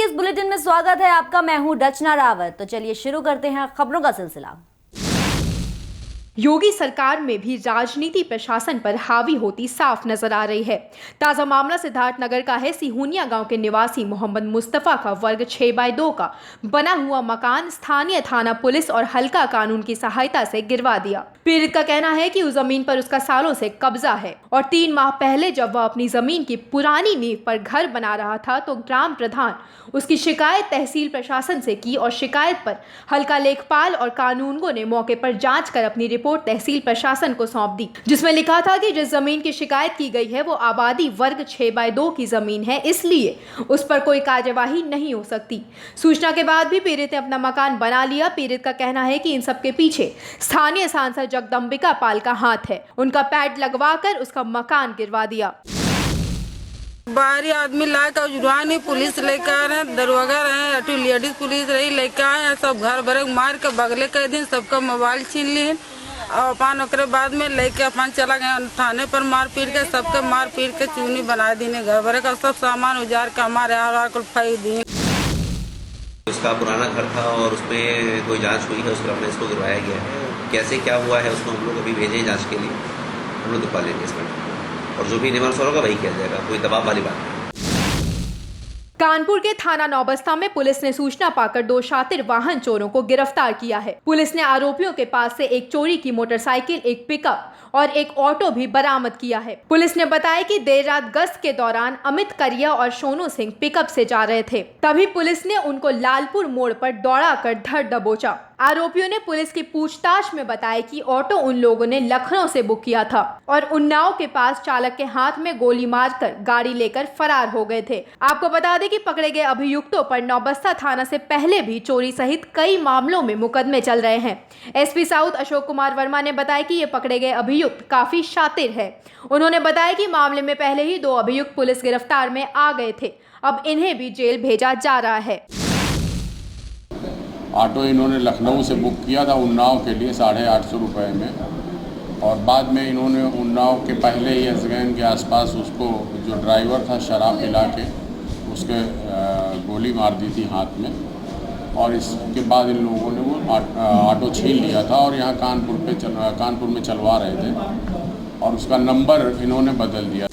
के इस बुलेटिन में स्वागत है आपका। मैं हूं रचना रावत। तो चलिए शुरू करते हैं खबरों का सिलसिला। योगी सरकार में भी राजनीति प्रशासन पर हावी होती साफ नजर आ रही है। ताजा मामला सिद्धार्थनगर का है। सिहुनिया गांव के निवासी मोहम्मद मुस्तफा का वर्ग 6x2 का बना हुआ मकान स्थानीय थाना पुलिस और हल्का कानून की सहायता से गिरवा दिया। पीड़ित का कहना है कि उस जमीन पर उसका सालों से कब्जा है और 3 माह पहले जब वह अपनी जमीन की पुरानी नींव पर घर बना रहा था तो ग्राम प्रधान उसकी शिकायत तहसील प्रशासन से की और शिकायत पर हल्का लेखपाल और कानूनगो ने मौके पर जांच कर अपनी रिपोर्ट तहसील प्रशासन को सौंप दी, जिसमें लिखा था कि जिस जमीन की शिकायत की गई है वो आबादी वर्ग 6x2 की जमीन है, इसलिए उस पर कोई कार्यवाही नहीं हो सकती। सूचना के बाद भी पीड़ित ने अपना मकान बना लिया। पीड़ित का कहना है कि इन सब के पीछे स्थानीय सांसद जगदम्बिका पाल का हाथ है। उनका पैड लगवाकर उसका मकान गिरवा दिया। बाहरी आदमी लाकर जुर्मानी पुलिस लेकर है, दरोगा रहे, लेडीज पुलिस रही लेकर आए, सब घर भरे मार के बगले के दिन सबका मोबाइल छीन लिए और अपन ओकरे बाद में लेके अपन चला गए थाने पर। मार पीट के सबके मार पीट के चूनी बना दी, घर भरे का सब सामान उजाड़ के हमारे हार को फेंक दिए। उसका पुराना घर था और उसमें कोई जांच हुई है, उसका हमने इसको गिरवाया गया है। कैसे क्या हुआ है उसको हम लोग अभी भेजे जांच के लिए, हम लोग दिखवा लेंगे इसमें और जो भी नियमानुसार होगा वही किया जाएगा, कोई दबाव वाली बात नहीं। कानपुर के थाना नौबस्ता में पुलिस ने सूचना पाकर 2 शातिर वाहन चोरों को गिरफ्तार किया है। पुलिस ने आरोपियों के पास से एक चोरी की मोटरसाइकिल, एक पिकअप और एक ऑटो भी बरामद किया है। पुलिस ने बताया कि देर रात गश्त के दौरान अमित करिया और सोनू सिंह पिकअप से जा रहे थे, तभी पुलिस ने उनको लालपुर मोड़ पर दौड़ाकर धर दबोचा। आरोपियों ने पुलिस की पूछताछ में बताया कि ऑटो उन लोगों ने लखनऊ से बुक किया था और उन्नाव के पास चालक के हाथ में गोली मारकर गाड़ी लेकर फरार हो गए थे। आपको बता दें कि पकड़े गए अभियुक्तों पर नौबस्ता थाना से पहले भी चोरी सहित कई मामलों में मुकदमे चल रहे हैं। एसपी साउथ अशोक कुमार वर्मा ने बताया कि ये पकड़े गए अभियुक्त काफी शातिर है। उन्होंने बताया कि मामले में पहले ही 2 अभियुक्त पुलिस गिरफ्तार में आ गए थे, अब इन्हें भी जेल भेजा जा रहा है। ऑटो इन्होंने लखनऊ से बुक किया था उन्नाव के लिए 850 रुपये में, और बाद में इन्होंने उन्नाव के पहले ही असगैन के आसपास उसको जो ड्राइवर था शराब पिला के उसके गोली मार दी थी हाथ में, और इसके बाद इन लोगों ने वो ऑटो छीन लिया था और यहाँ कानपुर में चलवा रहे थे और उसका नंबर इन्होंने बदल दिया।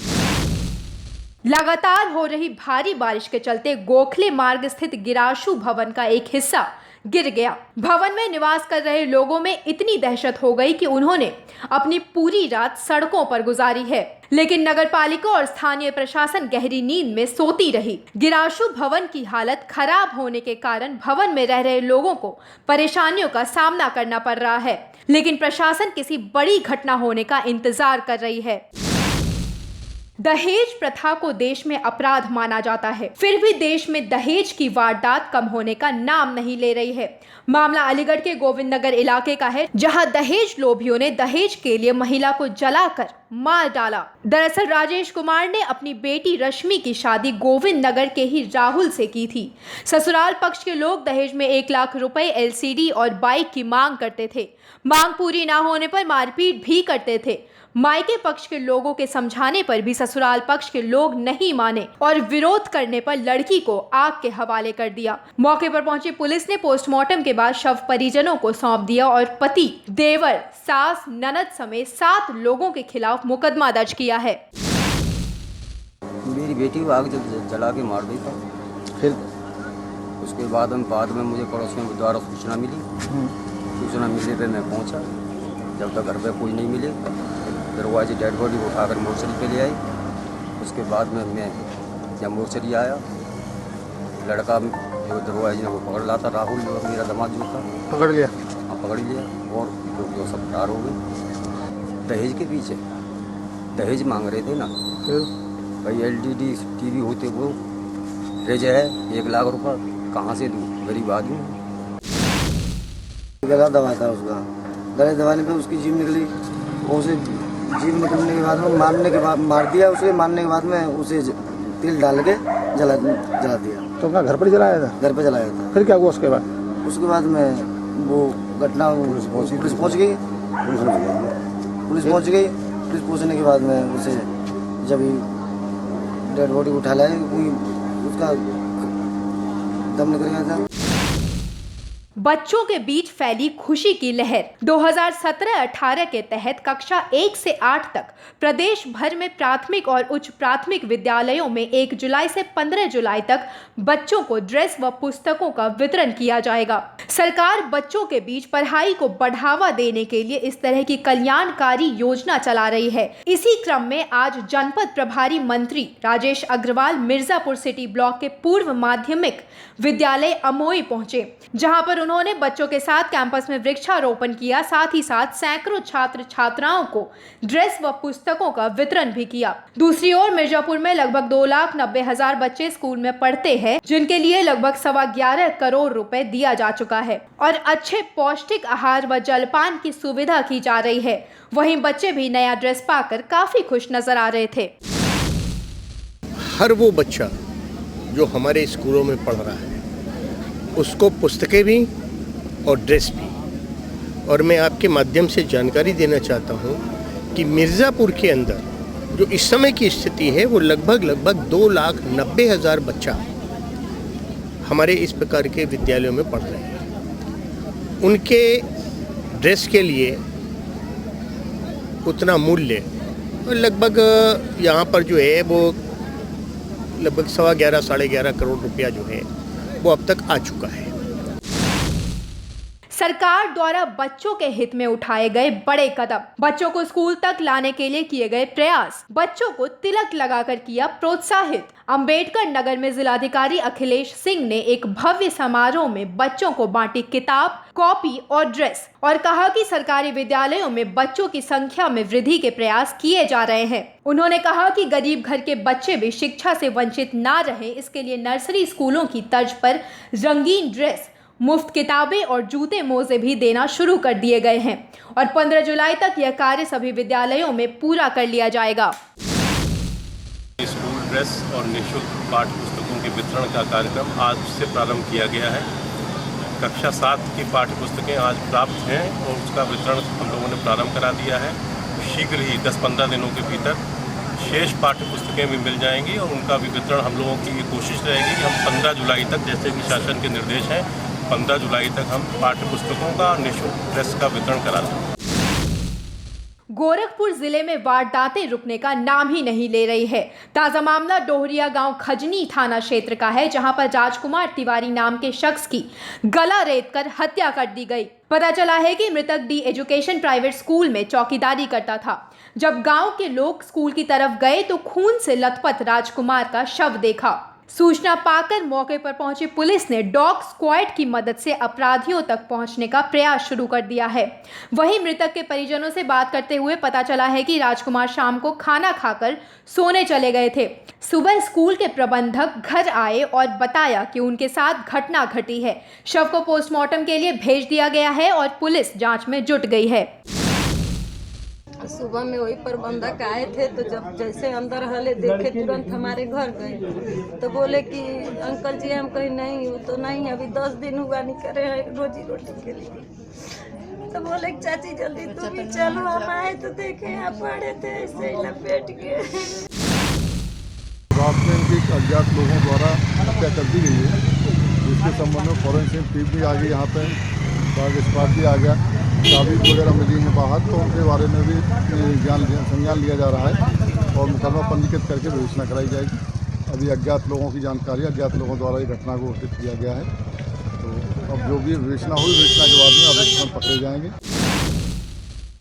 लगातार हो रही भारी बारिश के चलते गोखले मार्ग स्थित गिराशु भवन का एक हिस्सा गिर गया। भवन में निवास कर रहे लोगों में इतनी दहशत हो गई कि उन्होंने अपनी पूरी रात सड़कों पर गुजारी है, लेकिन नगरपालिका और स्थानीय प्रशासन गहरी नींद में सोती रही। गिराशु भवन की हालत खराब होने के कारण भवन में रह रहे लोगों को परेशानियों का सामना करना पड़ रहा है, लेकिन प्रशासन किसी बड़ी घटना होने का इंतजार कर रही है। दहेज प्रथा को देश में अपराध माना जाता है, फिर भी देश में दहेज की वारदात कम होने का नाम नहीं ले रही है। मामला अलीगढ़ के गोविंद नगर इलाके का है, जहां दहेज लोभियों ने दहेज के लिए महिला को जलाकर मार डाला। दरअसल राजेश कुमार ने अपनी बेटी रश्मि की शादी गोविंद नगर के ही राहुल से की थी। ससुराल पक्ष के लोग दहेज में 1 लाख रुपए, LCD और बाइक की मांग करते थे। मांग पूरी ना होने पर मारपीट भी करते थे। मायके पक्ष के लोगों के समझाने पर भी ससुराल पक्ष के लोग नहीं माने और विरोध करने पर लड़की को आग के हवाले कर दिया। मौके पर पहुंची पुलिस ने पोस्टमार्टम के बाद शव परिजनों को सौंप दिया और पति, देवर, सास, ननद समेत 7 लोगों के खिलाफ मुकदमा दर्ज किया है। मेरी बेटी को आग जला के मार दी था। फिर उसके बाद में मुझे पड़ोसियों द्वारा सूचना मिली पे मैं पहुंचा। जब तक घर पे कोई नहीं मिले दरवाजे डेड बॉडी उठाकर मोर्चरी पे ले आई। उसके बाद में मैं जब मोर्चरी आया, लड़का जो दरवाजे ने वो पकड़ लाता था, राहुल जो मेरा दामाद जो था पकड़ लिया। हाँ, पकड़ लिया और जो सब फरार हो गए। दहेज के पीछे दहेज मांग रहे थे ना, भाई LCD TV होते वो रेज है 1 लाख रुपये कहाँ से दूँ, गरीब आदमी। गला दबा था उसका, गले दबाने पे उसकी जीभ निकली। उसे जीभ निकलने के बाद में मारने के बाद मार दिया उसे। मारने के बाद में उसे तेल डाल के जला दिया। तो अपना घर पर जलाया था? घर पे जलाया था। फिर क्या हुआ उसके बाद? उसके बाद में वो घटना पुलिस पहुंच गई। पुलिस पहुंचने के बाद में उसे जब डेड बॉडी उठा लाए, कोई उसका दम निकल गया था। बच्चों के बीच फैली खुशी की लहर। 2017-18 के तहत कक्षा 1 से 8 तक प्रदेश भर में प्राथमिक और उच्च प्राथमिक विद्यालयों में 1 जुलाई से 15 जुलाई तक बच्चों को ड्रेस व पुस्तकों का वितरण किया जाएगा। सरकार बच्चों के बीच पढ़ाई को बढ़ावा देने के लिए इस तरह की कल्याणकारी योजना चला रही है। इसी क्रम में आज जनपद प्रभारी मंत्री राजेश अग्रवाल मिर्जापुर सिटी ब्लॉक के पूर्व माध्यमिक विद्यालय अमोई पहुंचे, जहां पर उन्होंने बच्चों के साथ कैंपस में वृक्षारोपण किया। साथ ही साथ सैकड़ों छात्र छात्राओं को ड्रेस व पुस्तकों का वितरण भी किया। दूसरी ओर मिर्जापुर में लगभग 2,90,000 बच्चे स्कूल में पढ़ते हैं, जिनके लिए लगभग 11.25 करोड़ रुपए दिया जा चुका है और अच्छे पौष्टिक आहार व जलपान की सुविधा की जा रही है। वहीं बच्चे भी नया ड्रेस पाकर काफी खुश नजर आ रहे थे। हर वो बच्चा जो हमारे स्कूलों में पढ़ रहा है उसको पुस्तकें भी और ड्रेस भी। और मैं आपके माध्यम से जानकारी देना चाहता हूँ कि मिर्ज़ापुर के अंदर जो इस समय की स्थिति है वो लगभग 2,90,000 बच्चा हमारे इस प्रकार के विद्यालयों में पढ़ रहे हैं। उनके ड्रेस के लिए उतना मूल्य लगभग यहाँ पर जो है वो लगभग 11.25 करोड़ रुपया जो है वो अब तक आ चुका है। सरकार द्वारा बच्चों के हित में उठाए गए बड़े कदम, बच्चों को स्कूल तक लाने के लिए किए गए प्रयास, बच्चों को तिलक लगाकर किया प्रोत्साहित। अंबेडकर नगर में जिलाधिकारी अखिलेश सिंह ने एक भव्य समारोह में बच्चों को बांटी किताब, कॉपी और ड्रेस और कहा कि सरकारी विद्यालयों में बच्चों की संख्या में वृद्धि के प्रयास किए जा रहे हैं। उन्होंने कहा कि गरीब घर के बच्चे भी शिक्षा से वंचित ना रहें, इसके लिए नर्सरी स्कूलों की तर्ज पर रंगीन ड्रेस, मुफ्त किताबें और जूते मोजे भी देना शुरू कर दिए गए हैं और 15 जुलाई तक यह कार्य सभी विद्यालयों में पूरा कर लिया जाएगा। स्कूल ड्रेस और निःशुल्क पाठ्य पुस्तकों के वितरण का कार्यक्रम आज से प्रारंभ किया गया है। कक्षा 7 की पाठ्य पुस्तकें आज प्राप्त हैं और उसका वितरण हम लोगों ने प्रारंभ करा दिया है। शीघ्र ही 10-15 दिनों के भीतर शेष पाठ्य पुस्तकें भी मिल जाएंगी और उनका भी वितरण हम लोगों की कोशिश रहेगी कि हम 15 जुलाई तक, जैसे कि शासन के निर्देश हैं, 15 जुलाई तक हम पाठ्य पुस्तकों का निःशुल्क ड्रेस का वितरण करा दें। गोरखपुर जिले में वारदातें रुकने का नाम ही नहीं ले रही है। ताजा मामला डोहरिया गांव खजनी थाना क्षेत्र का है, जहां पर राजकुमार तिवारी नाम के शख्स की गला रेतकर हत्या कर दी गई। पता चला है कि मृतक डी एजुकेशन प्राइवेट स्कूल में चौकीदारी करता था। जब गांव के लोग स्कूल की तरफ गए तो खून से लथपथ राजकुमार का शव देखा। सूचना पाकर मौके पर पहुंची पुलिस ने डॉग स्क्वाड की मदद से अपराधियों तक पहुंचने का प्रयास शुरू कर दिया है। वहीं मृतक के परिजनों से बात करते हुए पता चला है कि राजकुमार शाम को खाना खाकर सोने चले गए थे। सुबह स्कूल के प्रबंधक घर आए और बताया कि उनके साथ घटना घटी है। शव को पोस्टमार्टम के लिए भेज दिया गया है और पुलिस जांच में जुट गई है। सुबह में वही प्रबंधक आए थे तो जब जैसे अंदर हले देखे तुरंत हमारे घर गए तो बोले कि अंकल जी, हम कहीं नहीं हो तो नहीं, अभी 10 दिन हुआ नहीं करे हैं रोजी रोटी के लिए। तो बोले चाची जल्दी तुम भी चलो। हम आए तो देखे यहाँ पड़े थे ऐसे ही लपेट के। रात में इनकी अज्ञात लोगों द्वारा हत्या कर दी गई है, जिसके संबंध में फॉरेंसिक टीम भी आ गई, यहाँ पे डॉग स्क्वाड भी आ गया, चाबी वगैरह मिली है बाहर, तो उनके बारे में भी संज्ञान लिया जा रहा है और मुकदमा पंजीकृत करके विवेचना कराई जाएगी। अभी अज्ञात लोगों की जानकारी, अज्ञात लोगों द्वारा ये घटना को घोषित किया गया है। तो अब जो भी विवेचना हुई, विवेचना के बाद में अभियुक्त पकड़े जाएंगे।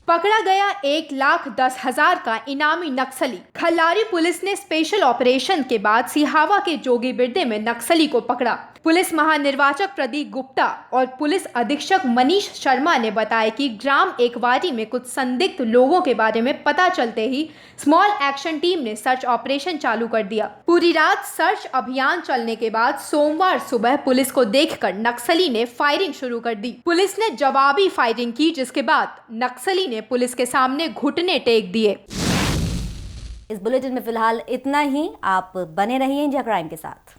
पकड़ा गया 1,10,000 का इनामी नक्सली। खल्लारी पुलिस ने स्पेशल ऑपरेशन के बाद सिहावा के जोगी बिरदे में नक्सली को पकड़ा। पुलिस महानिर्वाचक प्रदीप गुप्ता और पुलिस अधीक्षक मनीष शर्मा ने बताया कि ग्राम एकवारी में कुछ संदिग्ध लोगों के बारे में पता चलते ही स्मॉल एक्शन टीम ने सर्च ऑपरेशन चालू कर दिया। पूरी रात सर्च अभियान चलने के बाद सोमवार सुबह पुलिस को देखकर नक्सली ने फायरिंग शुरू कर दी। पुलिस ने जवाबी फायरिंग की, जिसके बाद नक्सली ने पुलिस के सामने घुटने टेक दिए। इस बुलेटिन में फिलहाल इतना ही। आप बने रहिए इंडिया क्राइम के साथ।